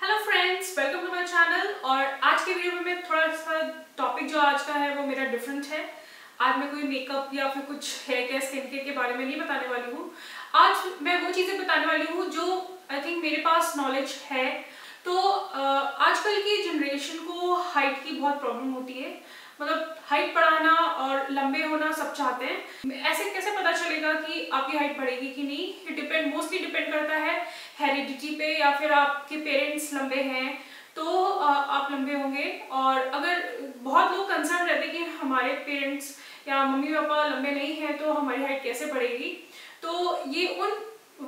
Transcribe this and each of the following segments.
Hello friends, welcome to my channel. और आज के वीडियो में मैं थोड़ा सा टॉपिक जो आज का है वो मेरा डिफरेंट है। आज मैं कोई मेकअप या फिर कुछ हेयर केयर स्किन केयर के बारे में नहीं बताने वाली हूँ। आज मैं वो चीज़ें बताने वाली हूँ जो आई थिंक मेरे पास नॉलेज है। तो आजकल की जनरेशन को हाइट की बहुत प्रॉब्लम होती है। मतलब हाइट बढ़ाना और लंबे होना सब चाहते हैं। ऐसे कैसे पता चलेगा कि आपकी हाइट बढ़ेगी कि नहीं? ये मोस्टली डिपेंड करता है हेरिडिटी पे, या फिर आपके पेरेंट्स लंबे हैं तो आप लंबे होंगे। और अगर बहुत लोग कंसर्न रहते हैं कि हमारे पेरेंट्स या मम्मी पापा लंबे नहीं हैं तो हमारी हाइट कैसे बढ़ेगी, तो ये उन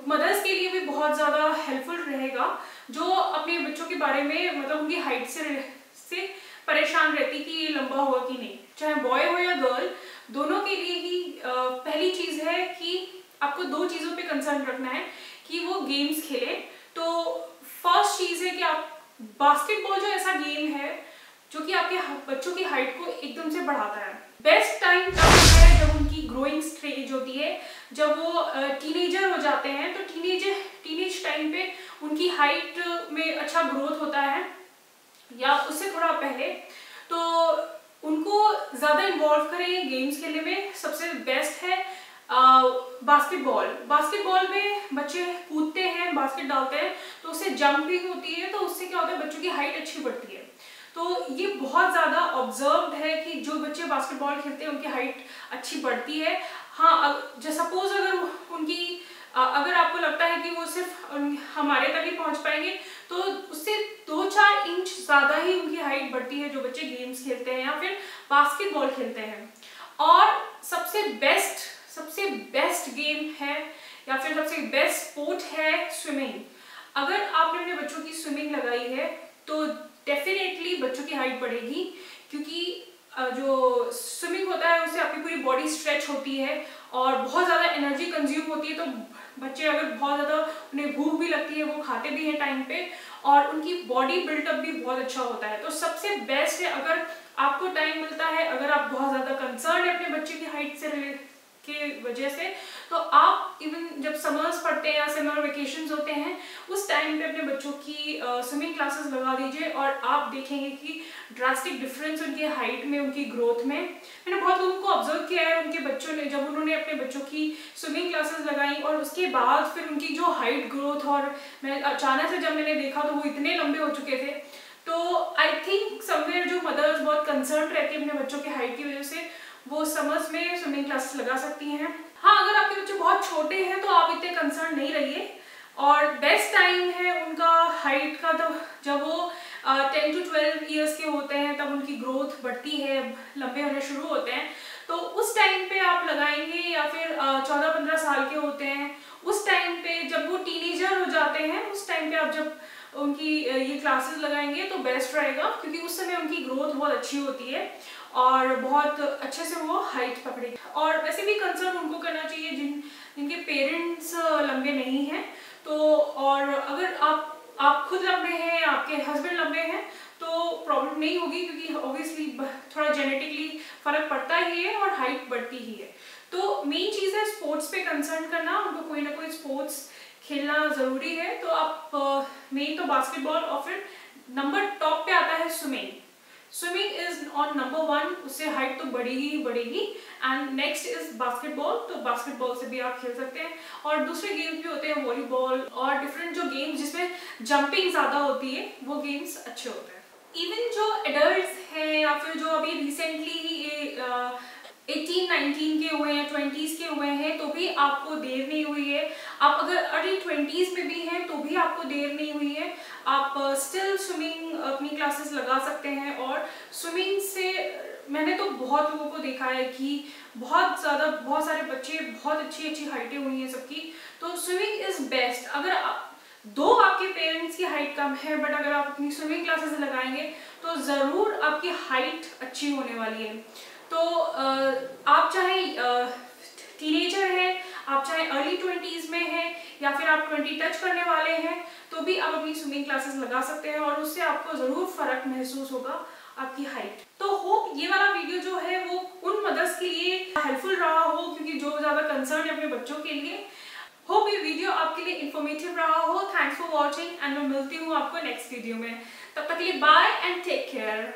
मदर्स के लिए भी बहुत ज़्यादा हेल्पफुल रहेगा जो अपने बच्चों के बारे में मतलब उनकी हाइट से परेशान रहती कि ये लंबा होगा कि नहीं। चाहे बॉय हो या गर्ल, दोनों के लिए ही पहली चीज़ है कि आपको दो चीज़ों पे कंसर्न रखना है कि वो गेम्स खेले। तो फर्स्ट चीज़ है कि आप बास्केटबॉल जो ऐसा गेम है जो कि आपके बच्चों की हाइट को एकदम से बढ़ाता है। बेस्ट टाइम तब है जब उनकी ग्रोइंग स्टेज होती है, जब वो टीनेजर हो जाते हैं। तो टीनेज टाइम पे उनकी हाइट में अच्छा ग्रोथ होता है, या उससे थोड़ा पहले। तो उनको ज़्यादा इन्वॉल्व करें गेम्स खेलने में। सबसे बेस्ट है बास्केटबॉल में बच्चे कूदते हैं, बास्केट डालते हैं, तो उससे जंपिंग होती है, तो उससे क्या होता है बच्चों की हाइट अच्छी बढ़ती है। तो ये बहुत ज़्यादा ऑब्जर्व्ड है कि जो बच्चे बास्केटबॉल खेलते हैं उनकी हाइट अच्छी बढ़ती है। हाँ, सपोज अगर आपको लगता है कि वो सिर्फ हमारे तक ही पहुंच पाएंगे, तो उससे 2-4 इंच ज़्यादा ही उनकी हाइट बढ़ती है जो बच्चे गेम्स खेलते हैं या फिर बास्केटबॉल खेलते हैं। और सबसे बेस्ट गेम है या फिर सबसे बेस्ट स्पोर्ट है स्विमिंग। अगर आपने अपने बच्चों की स्विमिंग लगाई है तो डेफिनेटली बच्चों की हाइट बढ़ेगी, क्योंकि जो स्विमिंग होता है उससे आपकी पूरी बॉडी स्ट्रेच होती है और बहुत ज़्यादा एनर्जी कंज्यूम होती है। तो बच्चे अगर बहुत ज़्यादा उन्हें भूख भी लगती है, वो खाते भी हैं टाइम पे, और उनकी बॉडी बिल्टअप भी बहुत अच्छा होता है। तो सबसे बेस्ट है, अगर आपको टाइम मिलता है, अगर आप बहुत ज़्यादा कंसर्न है अपने बच्चे की हाइट से के वजह से, तो आप इवन जब समर्स पढ़ते हैं या समर वेकेशंस होते हैं उस टाइम पे अपने बच्चों की स्विमिंग क्लासेस लगा दीजिए, और आप देखेंगे कि ड्रास्टिक डिफरेंस उनके हाइट में, उनकी ग्रोथ में। मैंने बहुत लोगों को ऑब्जर्व किया है, उनके बच्चों ने जब उन्होंने अपने बच्चों की स्विमिंग क्लासेस लगाई और उसके बाद फिर उनकी जो हाइट ग्रोथ, और मैं अचानक से जब मैंने देखा तो वो इतने लंबे हो चुके थे। तो आई थिंक समवेयर जो मदर्स बहुत कंसर्न रहती है अपने बच्चों की हाइट की वजह से, वो समर्स में स्विमिंग क्लासेस लगा सकती हैं। हाँ, अगर आपके बच्चे बहुत छोटे हैं तो आप इतने कंसर्न नहीं रहिए। और बेस्ट टाइम है उनका हाइट का तब जब वो 10 to 12 ईयर्स के होते हैं, तब उनकी ग्रोथ बढ़ती है, लंबे होने शुरू होते हैं। तो उस टाइम पे आप लगाएंगे, या फिर 14-15 साल के होते हैं उस टाइम पे, जब वो टीनेजर हो जाते हैं उस टाइम पे आप जब उनकी ये क्लासेस लगाएंगे तो बेस्ट रहेगा, क्योंकि उस समय उनकी ग्रोथ बहुत अच्छी होती है और बहुत अच्छे से वो हाइट पकड़ेगी। और वैसे भी कंसर्न उनको करना चाहिए जिनके पेरेंट्स लंबे नहीं हैं। तो और अगर आप खुद लंबे हैं, आपके हस्बैंड लंबे हैं, तो प्रॉब्लम नहीं होगी, क्योंकि ऑब्वियसली थोड़ा जेनेटिकली फर्क पड़ता ही है और हाइट बढ़ती ही है। तो मेन चीज़ है स्पोर्ट्स पे कंसर्न करना, उनको कोई ना कोई स्पोर्ट्स खेलना ज़रूरी है। तो आप मेन तो बास्केटबॉल, और फिर नंबर टॉप पे आता है स्विमिंग इज ऑन नंबर 1, उससे हाइट तो बढ़ेगी ही बढ़ेगी। एंड नेक्स्ट इज बास्केटबॉल, तो बास्केटबॉल से भी आप खेल सकते हैं। और दूसरे गेम्स भी होते हैं, वॉलीबॉल और डिफरेंट जो गेम्स जिसमें जंपिंग ज़्यादा होती है, वो गेम्स अच्छे होते हैं। इवन जो एडल्ट्स हैं या फिर जो अभी रिसेंटली ही 18-19 के हुए हैं, 20s के हुए हैं, तो भी आपको देर नहीं हुई है। आप अगर अर्ली 20s में भी हैं तो भी आपको देर नहीं हुई है। आप स्टिल स्विमिंग अपनी क्लासेस लगा सकते हैं। और स्विमिंग से मैंने तो बहुत लोगों को देखा है कि बहुत सारे बच्चे, बहुत अच्छी हाइटें हुई हैं सबकी। तो स्विमिंग इज बेस्ट। अगर आपके पेरेंट्स की हाइट कम है, बट अगर आप अपनी स्विमिंग क्लासेस लगाएंगे तो ज़रूर आपकी हाइट अच्छी होने वाली है। तो आप चाहे टीनेजर हैं, आप चाहे अर्ली 20s में हैं, या फिर आप 20 टच करने वाले हैं, तो भी आप अपनी स्विमिंग क्लासेस लगा सकते हैं और उससे आपको ज़रूर फर्क महसूस होगा आपकी हाइट। तो होप ये वाला वीडियो जो है वो उन मदर्स के लिए हेल्पफुल रहा हो, क्योंकि जो ज़्यादा कंसर्न है अपने बच्चों के लिए। होप ये वीडियो आपके लिए इंफॉर्मेटिव रहा हो। थैंक्स फॉर वॉचिंग एंड मैं मिलती हूँ आपको नेक्स्ट वीडियो में। तब तक के लिए बाय एंड टेक केयर।